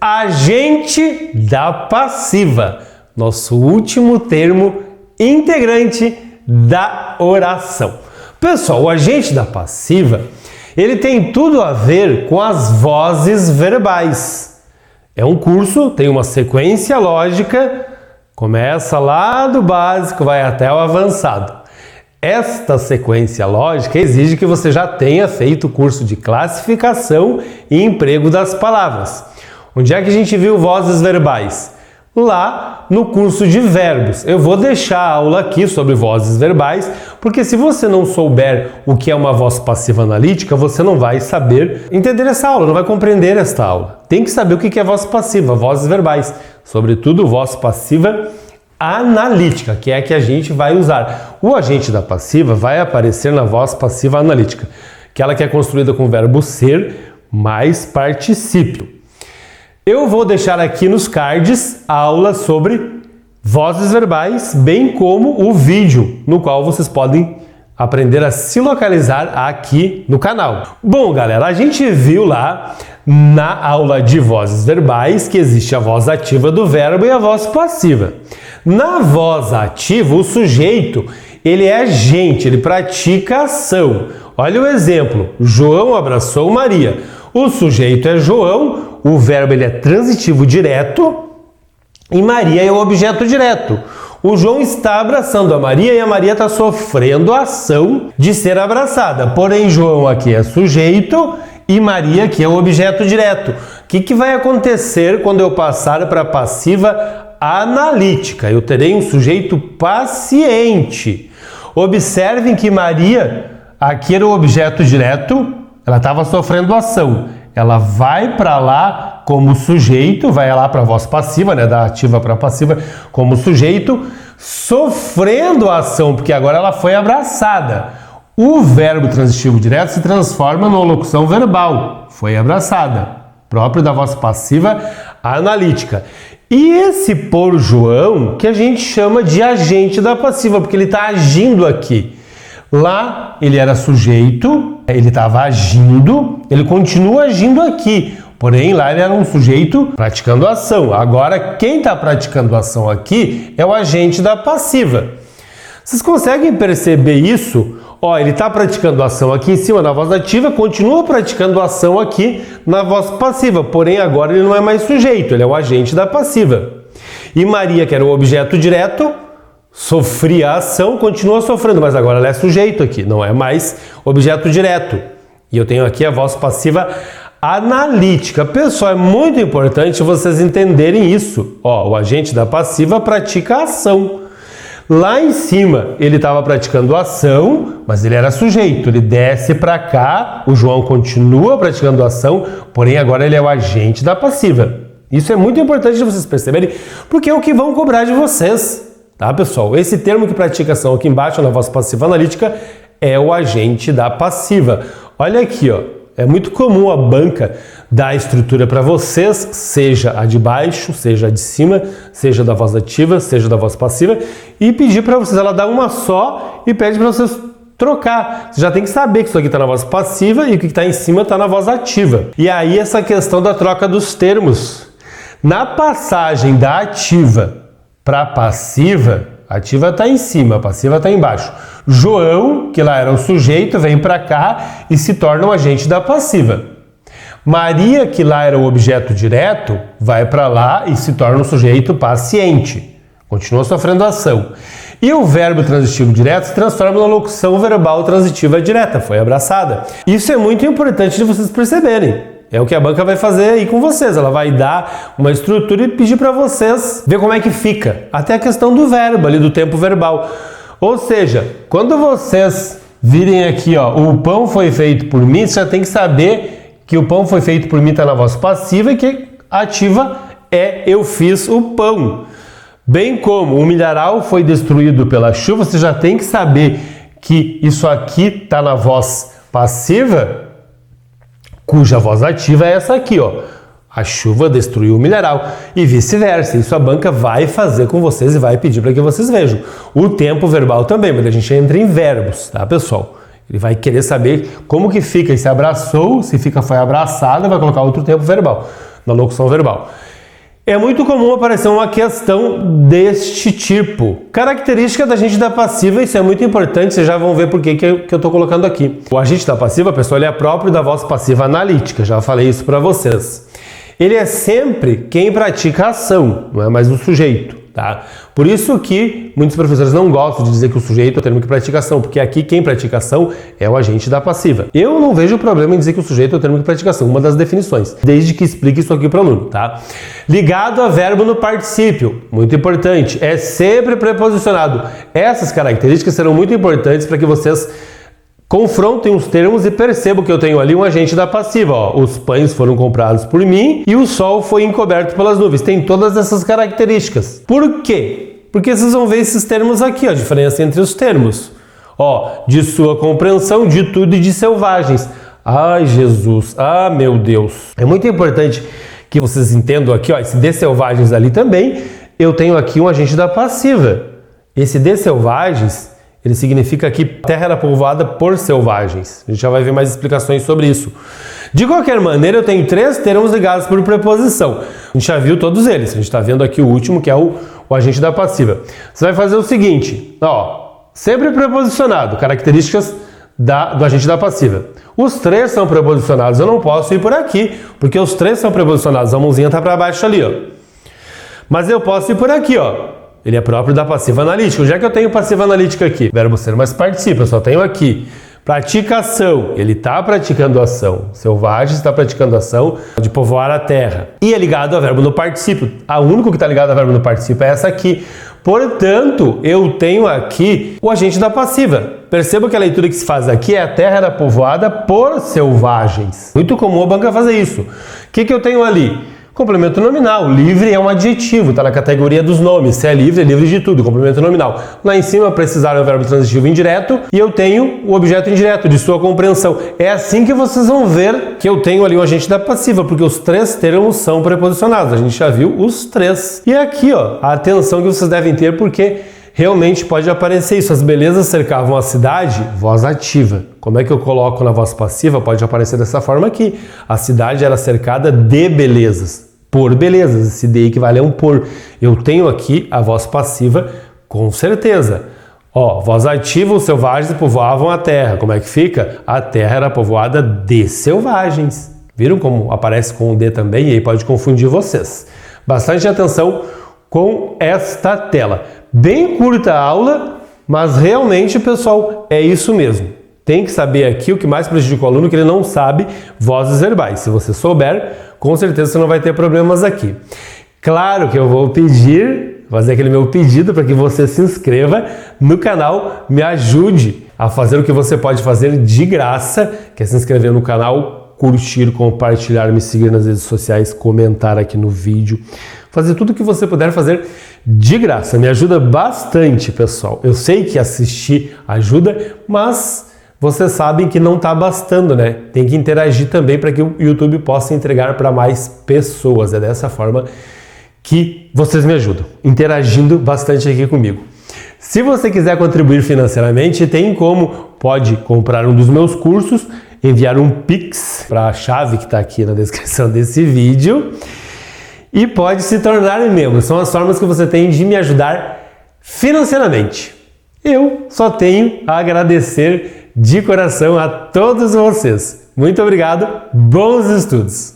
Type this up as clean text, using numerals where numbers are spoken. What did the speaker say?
agente da passiva, nosso último termo integrante da oração. Pessoal, o agente da passiva, ele tem tudo a ver com as vozes verbais. É um curso, tem uma sequência lógica, começa lá do básico, vai até o avançado. Esta sequência lógica exige que você já tenha feito o curso de classificação e emprego das palavras. Onde é que a gente viu vozes verbais? Lá no curso de verbos. Eu vou deixar a aula aqui sobre vozes verbais, porque se você não souber o que é uma voz passiva analítica, você não vai saber entender essa aula, não vai compreender esta aula. Tem que saber o que é voz passiva, vozes verbais, sobretudo voz passiva analítica, que é a que a gente vai usar. O agente da passiva vai aparecer na voz passiva analítica, aquela que é construída com o verbo ser mais particípio. Eu vou deixar aqui nos cards a aula sobre vozes verbais, bem como o vídeo no qual vocês podem aprender a se localizar aqui no canal. Bom, galera, a gente viu lá na aula de vozes verbais que existe a voz ativa do verbo e a voz passiva. Na voz ativa, o sujeito, ele é agente, ele pratica ação. Olha o exemplo, João abraçou Maria. O sujeito é João, o verbo ele é transitivo direto e Maria é o objeto direto. O João está abraçando a Maria e a Maria está sofrendo a ação de ser abraçada. Porém, João aqui é sujeito e Maria aqui é o objeto direto. O que vai acontecer quando eu passar para a passiva analítica? Eu terei um sujeito paciente. Observem que Maria aqui era o objeto direto, ela estava sofrendo ação. Ela vai para lá como sujeito, vai lá para a voz passiva, né, da ativa para a passiva, como sujeito, sofrendo a ação, porque agora ela foi abraçada. O verbo transitivo direto se transforma numa locução verbal, foi abraçada, próprio da voz passiva analítica. E esse por João, que a gente chama de agente da passiva, porque ele está agindo aqui. Lá ele era sujeito, ele estava agindo, ele continua agindo aqui, porém lá ele era um sujeito praticando ação. Agora quem está praticando ação aqui é o agente da passiva. Vocês conseguem perceber isso? Ó, ele está praticando ação aqui em cima na voz ativa, continua praticando ação aqui na voz passiva, porém agora ele não é mais sujeito, ele é o agente da passiva. E Maria, que era o objeto direto, sofria a ação, continua sofrendo, mas agora ela é sujeito aqui, não é mais objeto direto. E eu tenho aqui a voz passiva analítica. Pessoal, é muito importante vocês entenderem isso. Ó, o agente da passiva pratica a ação. Lá em cima ele estava praticando ação, mas ele era sujeito. Ele desce para cá, o João continua praticando ação, porém agora ele é o agente da passiva. Isso é muito importante de vocês perceberem, porque é o que vão cobrar de vocês. Tá, pessoal? Esse termo que pratica ação aqui embaixo na voz passiva analítica é o agente da passiva. Olha aqui, ó. É muito comum a banca dar a estrutura para vocês, seja a de baixo, seja a de cima, seja da voz ativa, seja da voz passiva, e pedir para vocês, ela dá uma só e pede para vocês trocar. Você já tem que saber que isso aqui está na voz passiva e o que está em cima está na voz ativa. E aí essa questão da troca dos termos. Na passagem da ativa para a passiva, a ativa está em cima, a passiva está embaixo. João, que lá era o sujeito, vem para cá e se torna um agente da passiva. Maria, que lá era o objeto direto, vai para lá e se torna um sujeito paciente. Continua sofrendo ação. E o verbo transitivo direto se transforma na locução verbal transitiva direta, foi abraçada. Isso é muito importante de vocês perceberem. É o que a banca vai fazer aí com vocês. Ela vai dar uma estrutura e pedir para vocês ver como é que fica. Até a questão do verbo ali, do tempo verbal. Ou seja, quando vocês virem aqui, ó, o pão foi feito por mim, você já tem que saber que o pão foi feito por mim está na voz passiva e que a ativa é eu fiz o pão. Bem como o milharal foi destruído pela chuva, você já tem que saber que isso aqui está na voz passiva, cuja voz ativa é essa aqui, ó. A chuva destruiu o milharal e vice-versa. Isso a banca vai fazer com vocês e vai pedir para que vocês vejam. O tempo verbal também, mas a gente entra em verbos, tá, pessoal? Ele vai querer saber como que fica, se abraçou, se fica foi abraçado, vai colocar outro tempo verbal. na locução verbal. É muito comum aparecer uma questão deste tipo. Característica da agente da passiva, isso é muito importante, vocês já vão ver por que eu estou colocando aqui. O agente da passiva, pessoal, ele é próprio da voz passiva analítica, já falei isso para vocês. Ele é sempre quem pratica a ação, não é mais o sujeito, tá? Por isso que muitos professores não gostam de dizer que o sujeito é o termo que pratica ação, porque aqui quem pratica ação é o agente da passiva. Eu não vejo problema em dizer que o sujeito é o termo que pratica ação, uma das definições, desde que explique isso aqui para o aluno, tá? Ligado a verbo no particípio, muito importante, é sempre preposicionado. Essas características serão muito importantes para que vocês confrontem os termos e percebam que eu tenho ali um agente da passiva. Ó, os pães foram comprados por mim e o sol foi encoberto pelas nuvens. Tem todas essas características. Por quê? Porque vocês vão ver esses termos aqui, ó, a diferença entre os termos. Ó, de sua compreensão, de tudo e de selvagens. Ai, Jesus, ah, meu Deus. É muito importante que vocês entendam aqui, ó, esse de selvagens ali também, eu tenho aqui um agente da passiva. Esse de selvagens, ele significa que a terra era povoada por selvagens. A gente já vai ver mais explicações sobre isso. De qualquer maneira, eu tenho 3 termos ligados por preposição. A gente já viu todos eles. A gente está vendo aqui o último, que é o agente da passiva. Você vai fazer o seguinte, ó, sempre preposicionado, características do agente da passiva. Os 3 são preposicionados, eu não posso ir por aqui, porque os 3 são preposicionados. A mãozinha está para baixo ali, ó. Mas eu posso ir por aqui, ó. Ele é próprio da passiva analítica. Já que eu tenho passiva analítica aqui, verbo ser mais participa, eu só tenho aqui. Pratica ação, ele está praticando ação. Selvagem está praticando ação de povoar a terra. E é ligado a verbo no particípio. A única que está ligado a verbo no particípio é essa aqui. Portanto, eu tenho aqui o agente da passiva. Perceba que a leitura que se faz aqui é a terra era povoada por selvagens. Muito comum a banca fazer isso. O que eu tenho ali? Complemento nominal. Livre é um adjetivo, está na categoria dos nomes. Se é livre de tudo. Complemento nominal. Lá em cima, precisar é o verbo transitivo indireto e eu tenho o objeto indireto, de sua compreensão. É assim que vocês vão ver que eu tenho ali o agente da passiva, porque os 3 termos são preposicionados. A gente já viu os 3. E aqui, ó, a atenção que vocês devem ter, porque realmente pode aparecer isso. As belezas cercavam a cidade, voz ativa. Como é que eu coloco na voz passiva? Pode aparecer dessa forma aqui. A cidade era cercada de belezas. Por belezas. Esse de equivale a um por. Eu tenho aqui a voz passiva com certeza. Ó, voz ativa, os selvagens povoavam a terra. Como é que fica? A terra era povoada de selvagens. Viram como aparece com o de também? E aí pode confundir vocês. Bastante atenção com esta tela. Bem curta a aula, mas realmente, pessoal, é isso mesmo. Tem que saber aqui o que mais prejudica o aluno, que ele não sabe vozes verbais. Se você souber, com certeza você não vai ter problemas aqui. Claro que eu vou fazer aquele meu pedido para que você se inscreva no canal, me ajude a fazer o que você pode fazer de graça, que é se inscrever no canal, curtir, compartilhar, me seguir nas redes sociais, comentar aqui no vídeo, fazer tudo o que você puder fazer de graça. Me ajuda bastante, pessoal. Eu sei que assistir ajuda, mas vocês sabem que não está bastando, né? Tem que interagir também para que o YouTube possa entregar para mais pessoas. É dessa forma que vocês me ajudam, interagindo bastante aqui comigo. Se você quiser contribuir financeiramente, tem como. Pode comprar um dos meus cursos, enviar um Pix para a chave que está aqui na descrição desse vídeo e pode se tornar membro. São as formas que você tem de me ajudar financeiramente. Eu só tenho a agradecer de coração a todos vocês. Muito obrigado, bons estudos!